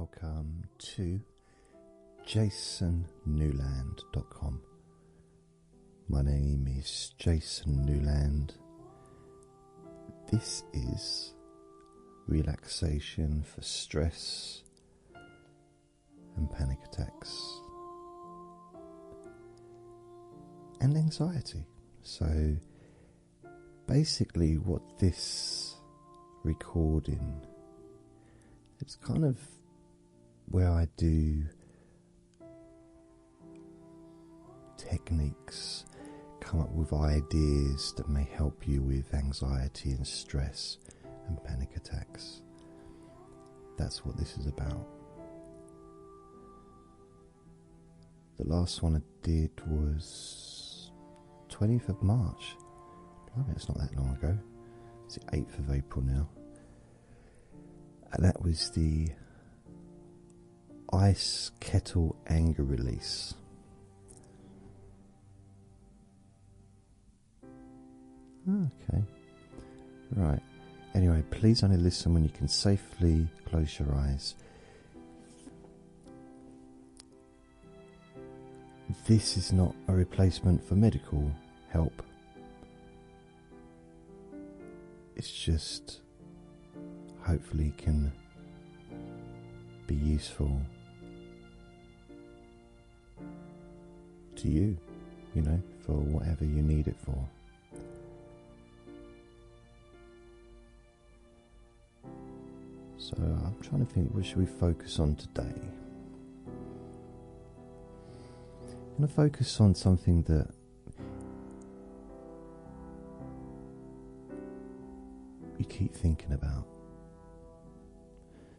welcome to jasonnewland.com. My name is Jason Newland. This is relaxation for stress and panic attacks and anxiety. So basically what this recording, it's kind of where I do techniques, come up with ideas that may help you with anxiety and stress and panic attacks. That's what this is about. The last one I did was 20th of March. Blimey, it's not that long ago. It's the 8th of April now. And that was the Ice Kettle Anger Release. Okay. Right. Anyway, please only listen when you can safely close your eyes. This is not a replacement for medical help. It's just hopefully can be useful to you, you know, for whatever you need it for. So I'm trying to think, what should we focus on today? I'm going to focus on something that you keep thinking about.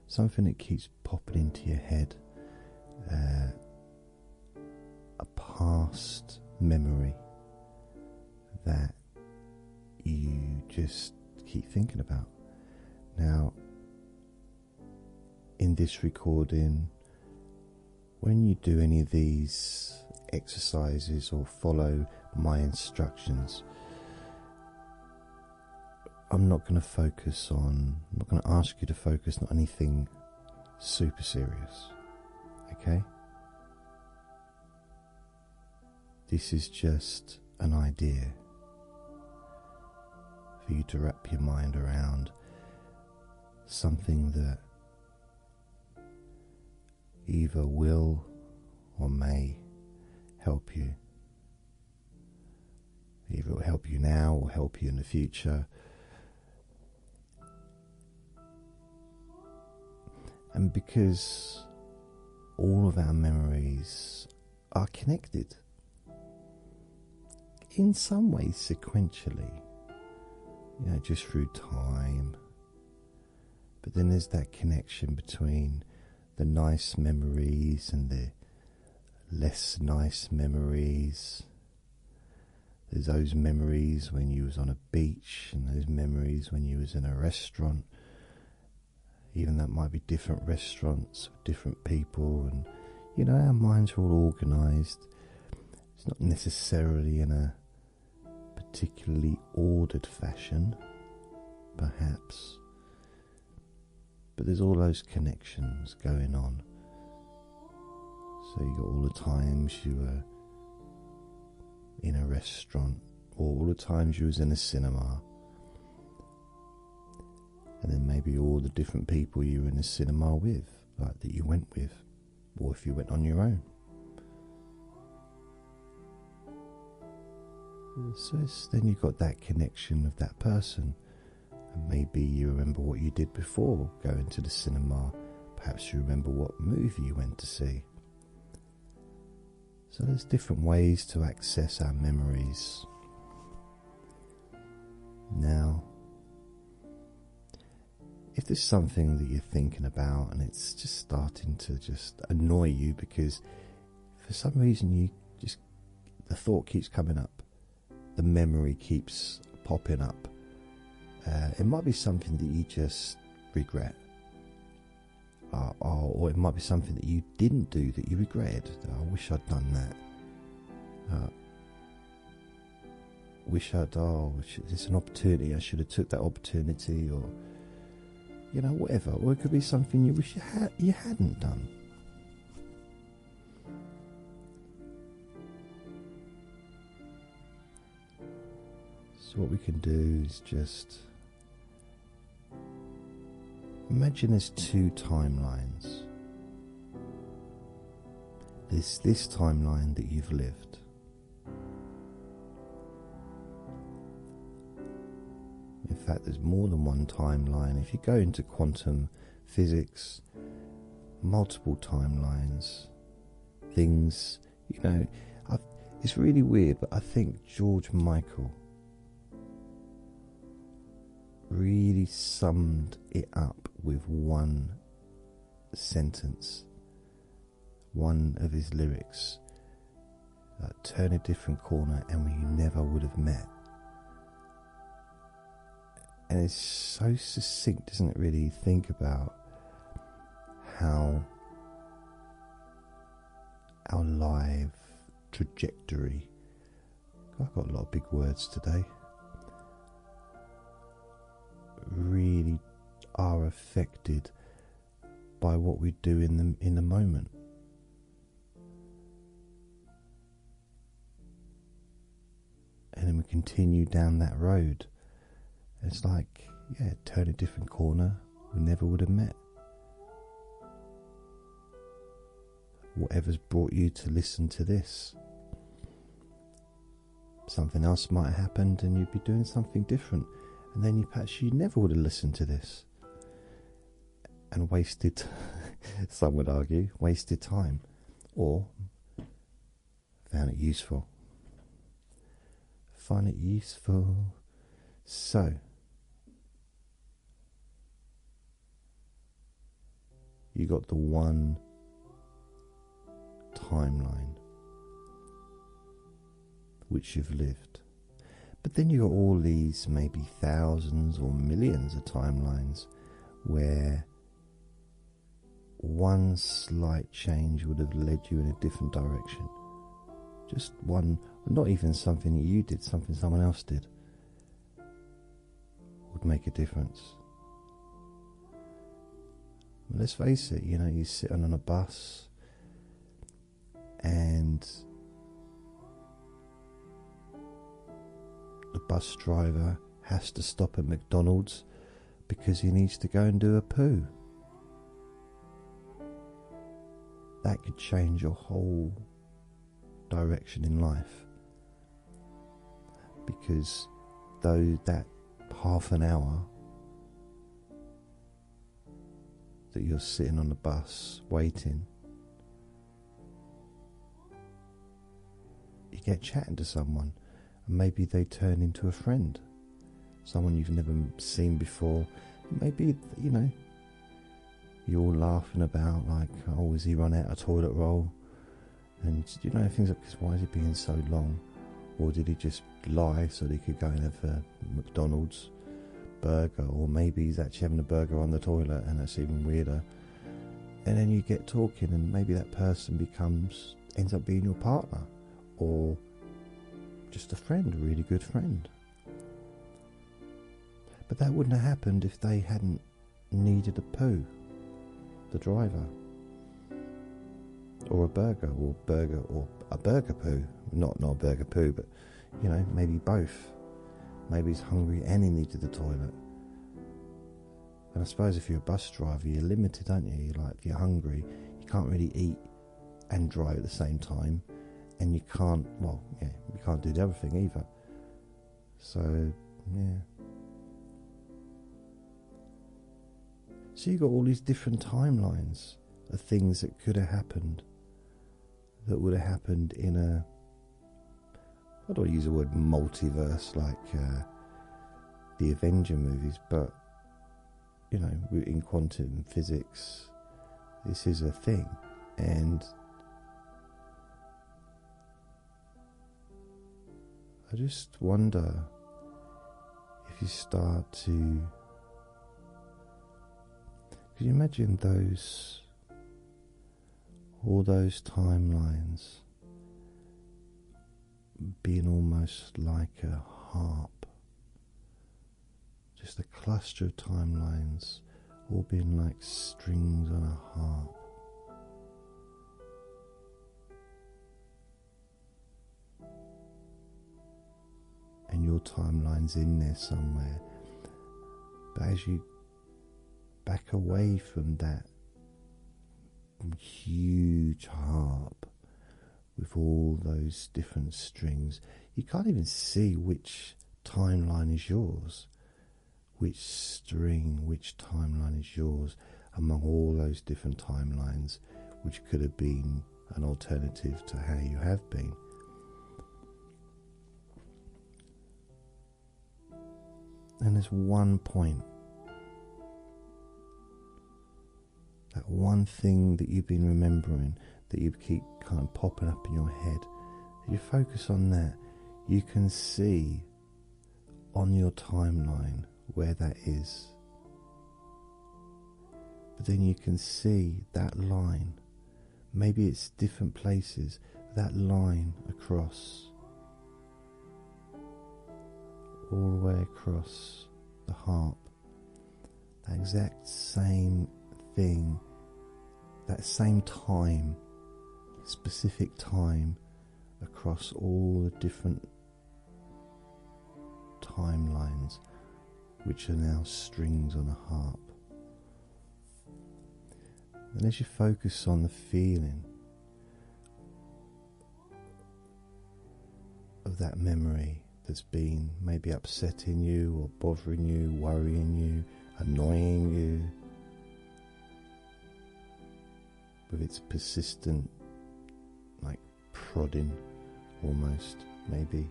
Something that keeps popping into your head. A past memory that you just keep thinking about. Now, in this recording, when you do any of these exercises or follow my instructions, I'm not going to ask you to focus on anything super serious, okay? This is just an idea for you to wrap your mind around, something that either will or may help you. Either it will help you now or help you in the future. And because all of our memories are connected in some ways sequentially, you know, just through time, but then there's that connection between the nice memories and the less nice memories. There's those memories when you was on a beach, and those memories when you was in a restaurant. Even that might be different restaurants, different people, and you know, our minds are all organised. It's not necessarily in a particularly ordered fashion, perhaps, but there's all those connections going on. So you got all the times you were in a restaurant, or all the times you was in a cinema, and then maybe all the different people you were in the cinema with, like that you went with, or if you went on your own. So then you got that connection of that person, and maybe you remember what you did before going to the cinema. Perhaps you remember what movie you went to see. So there's different ways to access our memories. Now, if there's something that you're thinking about and it's just starting to just annoy you because for some reason the thought keeps coming up, the memory keeps popping up, it might be something that you just regret, or it might be something that you didn't do that you regret. I wish I'd done that. It's an opportunity, I should have took that opportunity, or you know, whatever. Or it could be something you wish you hadn't done. So what we can do is just imagine there's two timelines. There's this timeline that you've lived. In fact, there's more than one timeline. If you go into quantum physics, multiple timelines, things, you know, it's really weird, but I think George Michael really summed it up with one sentence, one of his lyrics, turn a different corner and we never would have met. And it's so succinct, doesn't it, really think about how our life trajectory, I've got a lot of big words today, really are affected by what we do in the moment. And then we continue down that road. It's like, yeah, turn a different corner, we never would have met. Whatever's brought you to listen to this, something else might have happened and you'd be doing something different, and then perhaps you never would have listened to this and wasted, some would argue, wasted time, or found it useful. Find it useful. So you got the one timeline which you've lived, but then you got all these maybe thousands or millions of timelines where one slight change would have led you in a different direction. Just one, not even something that you did, something someone else did, would make a difference. Let's face it, you know, you're sitting on a bus and the bus driver has to stop at McDonald's because he needs to go and do a poo. That could change your whole direction in life, because though that half an hour that you're sitting on the bus waiting, you get chatting to someone and maybe they turn into a friend, someone you've never seen before. Maybe, you know, you're all laughing about like, oh, has he run out of toilet roll? And you know, things like, why is he being so long? Or did he just lie so that he could go and have a McDonald's burger? Or maybe he's actually having a burger on the toilet, and that's even weirder. And then you get talking, and maybe that person ends up being your partner, or just a friend, a really good friend. But that wouldn't have happened if they hadn't needed a poo, the driver, or a burger or a burger poo. Not a burger poo, but you know, maybe both. Maybe he's hungry and he needed the toilet. And I suppose if you're a bus driver, you're limited, aren't you? Like, if you're hungry, you can't really eat and drive at the same time, and you can't, you can't do the other thing either. So, yeah. So you've got all these different timelines of things that could have happened, that would have happened in a, I don't want to use the word multiverse like the Avenger movies, but you know, in quantum physics, this is a thing. And I just wonder if you start to, could you imagine all those timelines being almost like a harp, just a cluster of timelines all being like strings on a harp. And your timeline's in there somewhere. But as you back away from that huge harp with all those different strings, you can't even see which timeline is yours, which string, which timeline is yours among all those different timelines, which could have been an alternative to how you have been. And there's one point, that one thing that you've been remembering, that you keep kind of popping up in your head. If you focus on that, you can see on your timeline where that is. But then you can see that line. Maybe it's different places, that line across, all the way across the harp, that exact same thing, that same time, specific time across all the different timelines, which are now strings on a harp. And as you focus on the feeling of that memory that's been maybe upsetting you or bothering you, worrying you, annoying you, with its persistent, like prodding almost, maybe.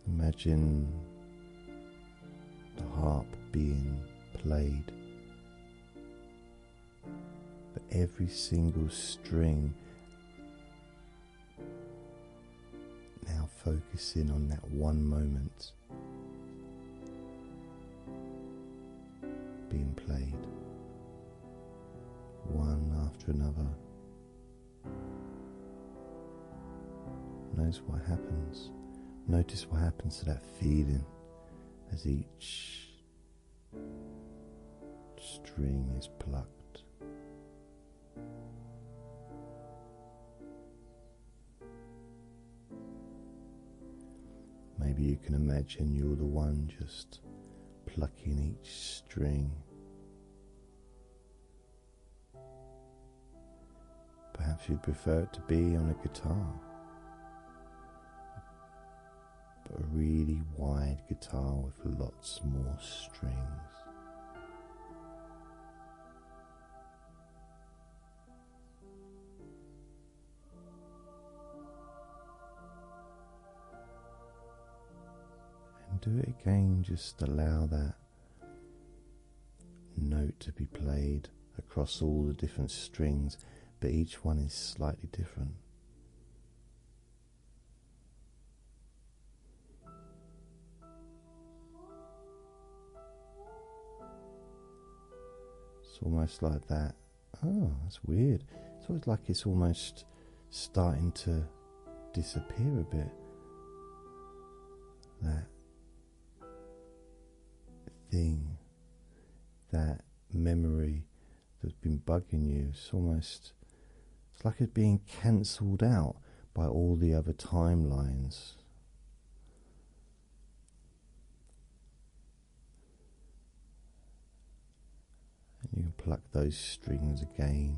Imagine the harp being played, but every single string now focusing on that one moment being played, one after another. Notice what happens. Notice what happens to that feeling as each string is plucked. Maybe you can imagine you're the one just plucking each string. Perhaps you'd prefer it to be on a guitar, but a really wide guitar with lots more strings. And do it again, just allow that note to be played across all the different strings, but each one is slightly different. It's almost like that. Oh, that's weird. It's always like it's almost starting to disappear a bit. That thing, that memory that's been bugging you, it's like it's being cancelled out by all the other timelines. And you can pluck those strings again,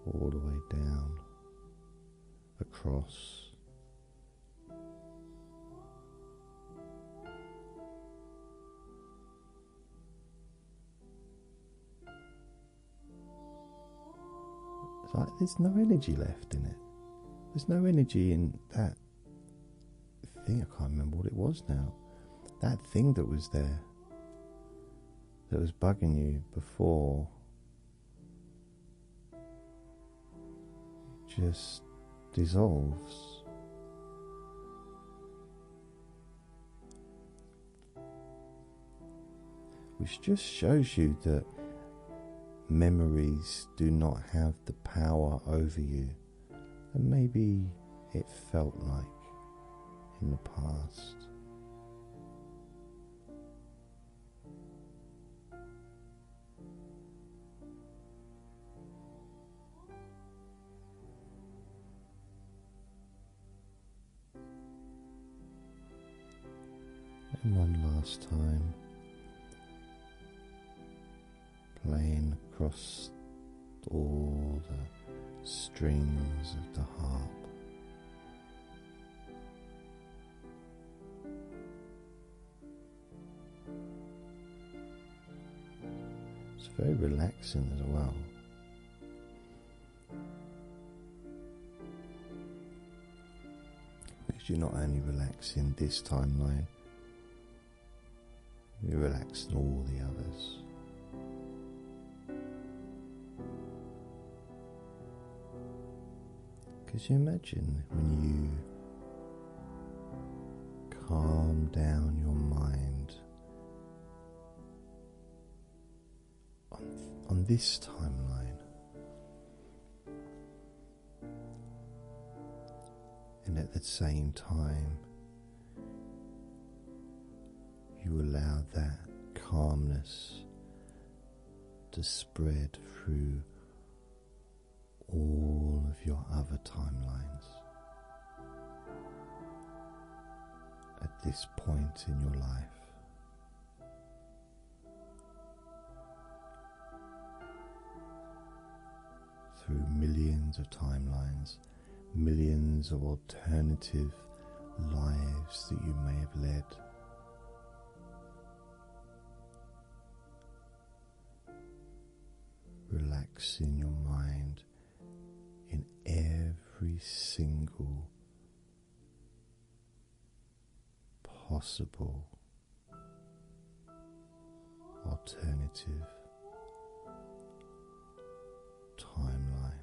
all the way down, across. It's like there's no energy left in it. There's no energy in that thing. I can't remember what it was now. That thing that was there, that was bugging you before, just dissolves. Which just shows you that memories do not have the power over you, and maybe it felt like in the past. And one last time, playing across all the strings of the harp. It's very relaxing as well. Because you're not only relaxing this timeline, you're relaxing all the others. Because you imagine when you calm down your mind on this timeline, and at the same time you allow that calmness to spread through all of your other timelines at this point in your life. Through millions of timelines, millions of alternative lives that you may have led. Relaxing your mind in every single possible alternative timeline.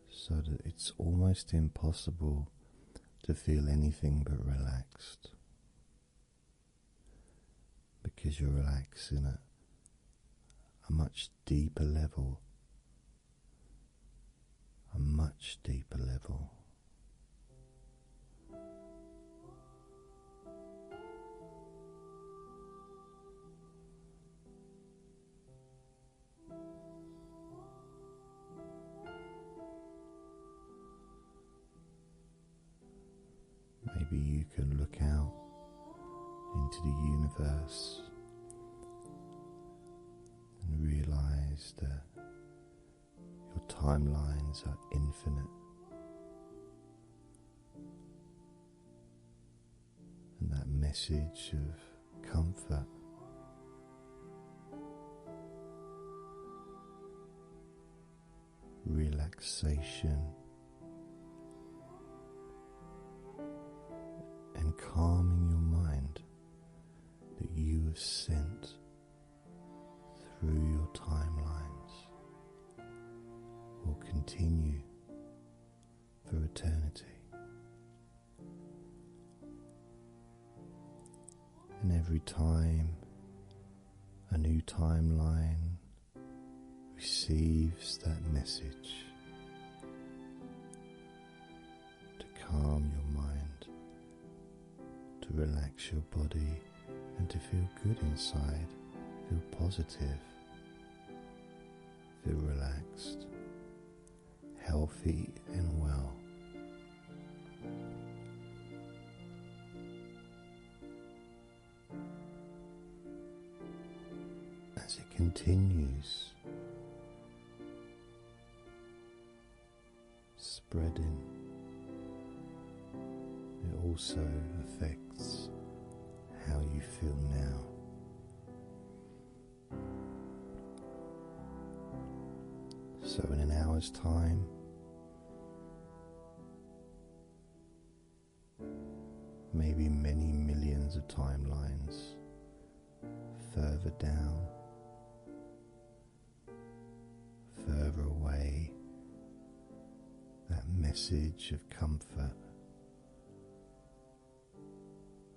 So that it's almost impossible to feel anything but relaxed, because you're relaxing at a much deeper level, a much deeper level. Maybe you can look out into the universe and realize that your timelines are infinite, and that message of comfort, relaxation, and calming your mind that you have sent through your timelines will continue for eternity. And every time a new timeline receives that message to calm your mind, to relax your body, and to feel good inside, feel positive, feel relaxed, healthy and well. As it continues spreading, it also affects how you feel now. So in an hour's time, maybe many millions of timelines further down, further away, that message of comfort,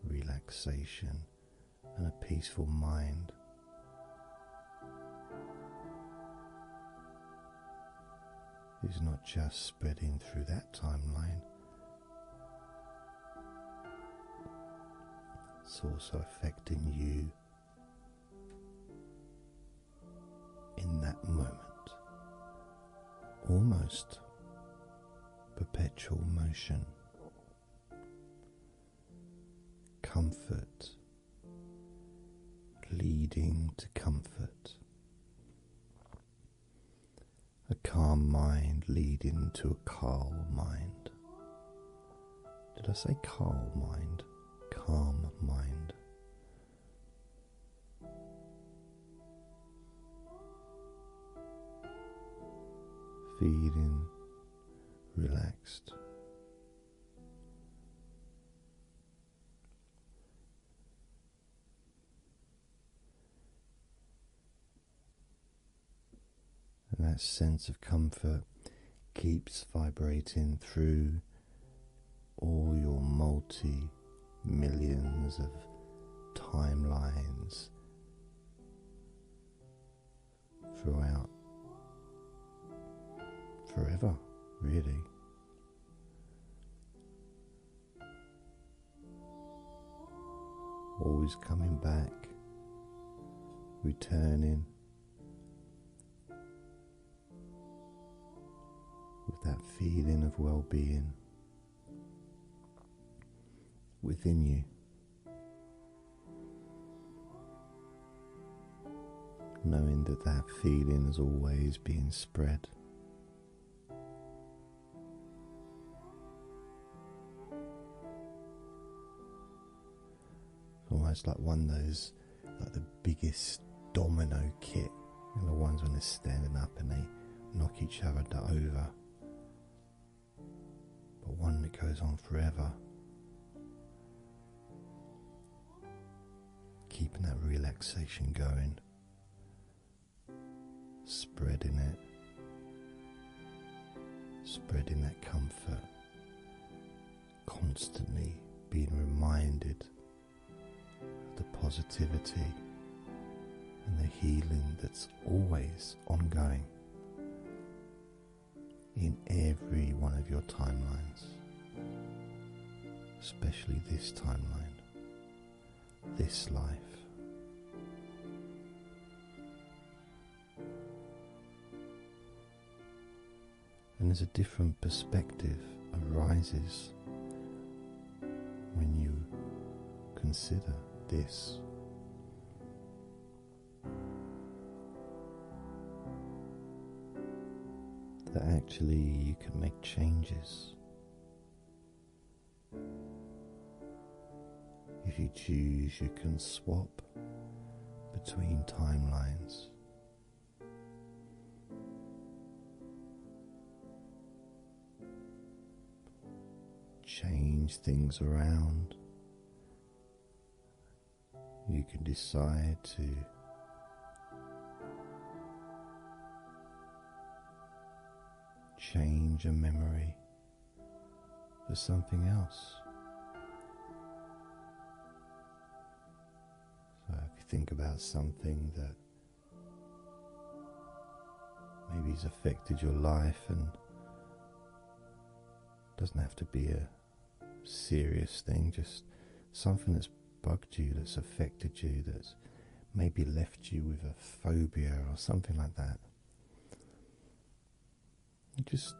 relaxation, and a peaceful mind is not just spreading through that timeline, it's also affecting you in that moment. Almost perpetual motion, comfort leading to comfort, a calm mind leading to a calm mind. Did I say calm mind? Calm mind. Feeling relaxed. And that sense of comfort keeps vibrating through all your multi-millions of timelines throughout forever, really. Always coming back, returning with that feeling of well-being within you. Knowing that that feeling is always being spread. Almost like one of those, like the biggest domino kit, the ones when they're standing up and they knock each other over, but one that goes on forever, keeping that relaxation going, spreading it, spreading that comfort, constantly being reminded the positivity and the healing that's always ongoing in every one of your timelines, especially this timeline, this life. And there's a different perspective arises when you consider this. That actually you can make changes. If you choose, you can swap between timelines. Change things around. You can decide to change a memory for something else. So if you think about something that maybe has affected your life, and doesn't have to be a serious thing, just something that's bugged you, that's affected you, that's maybe left you with a phobia or something like that. You just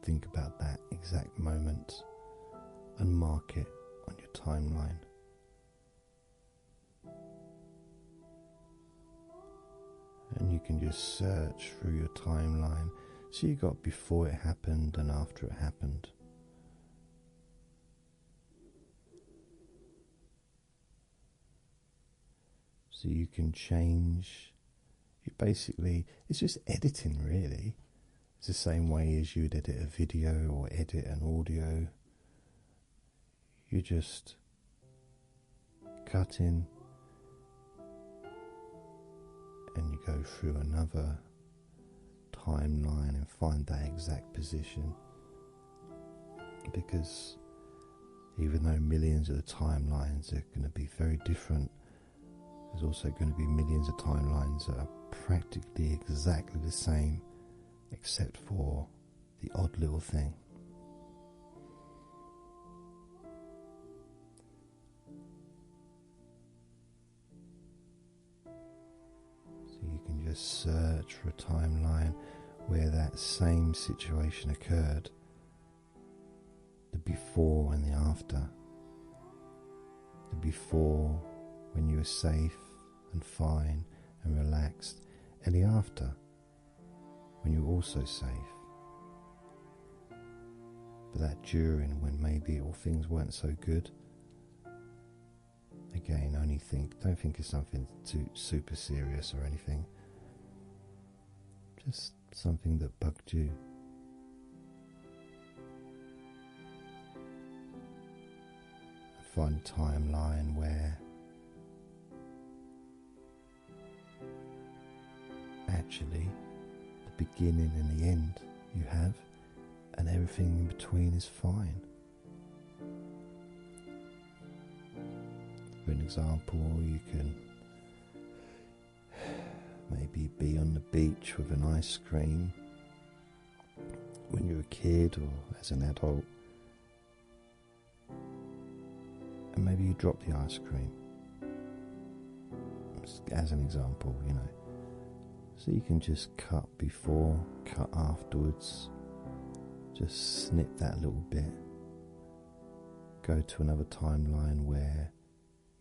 think about that exact moment and mark it on your timeline. And you can just search through your timeline. So you got before it happened and after it happened. So you can change. It's just editing, really. It's the same way as you'd edit a video or edit an audio. You just cut in and you go through another timeline and find that exact position. Because even though millions of the timelines are going to be very different, there's also going to be millions of timelines that are practically exactly the same except for the odd little thing. So you can just search for a timeline where that same situation occurred, the before and the after. The before when you were safe and fine and relaxed, and the after when you were also safe. But that during, when maybe all things weren't so good. Again, don't think it's something too super serious or anything. Just something that bugged you. Find a timeline where actually the beginning and the end you have, and everything in between is fine. For an example, you can maybe be on the beach with an ice cream when you're a kid or as an adult, and maybe you drop the ice cream, as an example, so you can just cut before, cut afterwards, just snip that little bit, go to another timeline where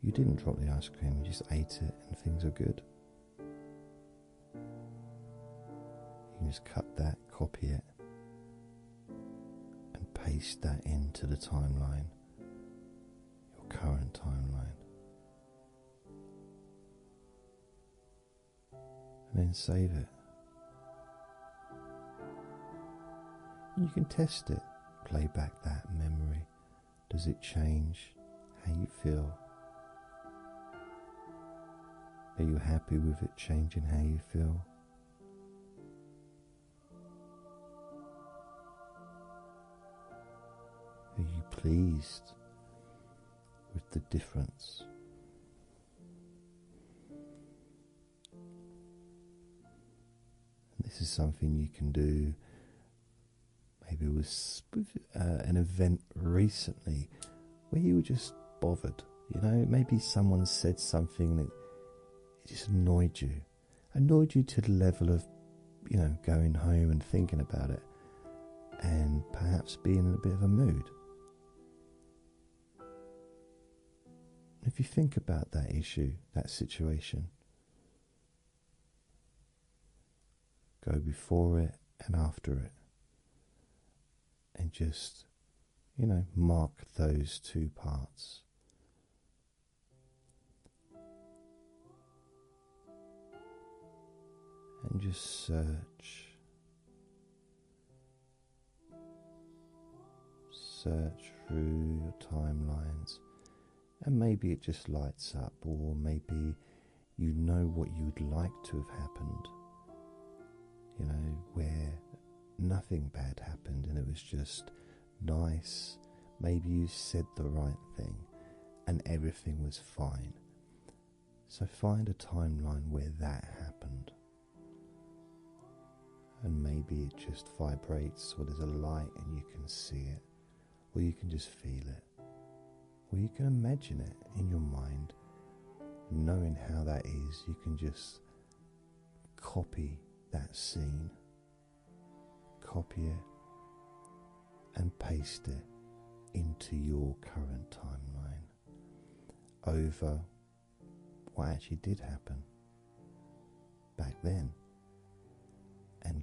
you didn't drop the ice cream, you just ate it and things are good. You can just cut that, copy it, and paste that into the timeline, your current timeline. And then save it. You can test it, play back that memory. Does it change how you feel? Are you happy with it changing how you feel? Are you pleased with the difference? This is something you can do. Maybe it was an event recently where you were just bothered. Maybe someone said something that just annoyed you to the level of, going home and thinking about it, and perhaps being in a bit of a mood. If you think about that issue, that situation, go before it and after it, and just, mark those two parts. And just search through your timelines, and maybe it just lights up, or maybe you know what you'd like to have happened, where nothing bad happened and it was just nice. Maybe you said the right thing and everything was fine. So find a timeline where that happened. And maybe it just vibrates, or there's a light and you can see it, or you can just feel it, or you can imagine it in your mind. Knowing how that is, you can just copy that scene, copy it and paste it into your current timeline over what actually did happen back then. And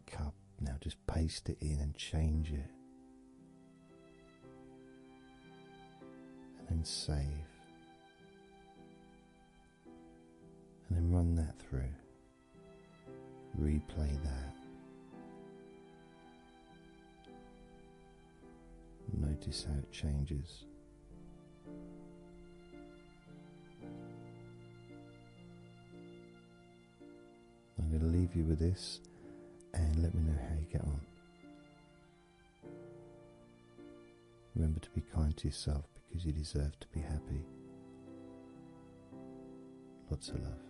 now just paste it in and change it, and then save, and then run that through, replay that, notice how it changes. I'm going to leave you with this, and let me know how you get on. Remember to be kind to yourself, because you deserve to be happy. Lots of love.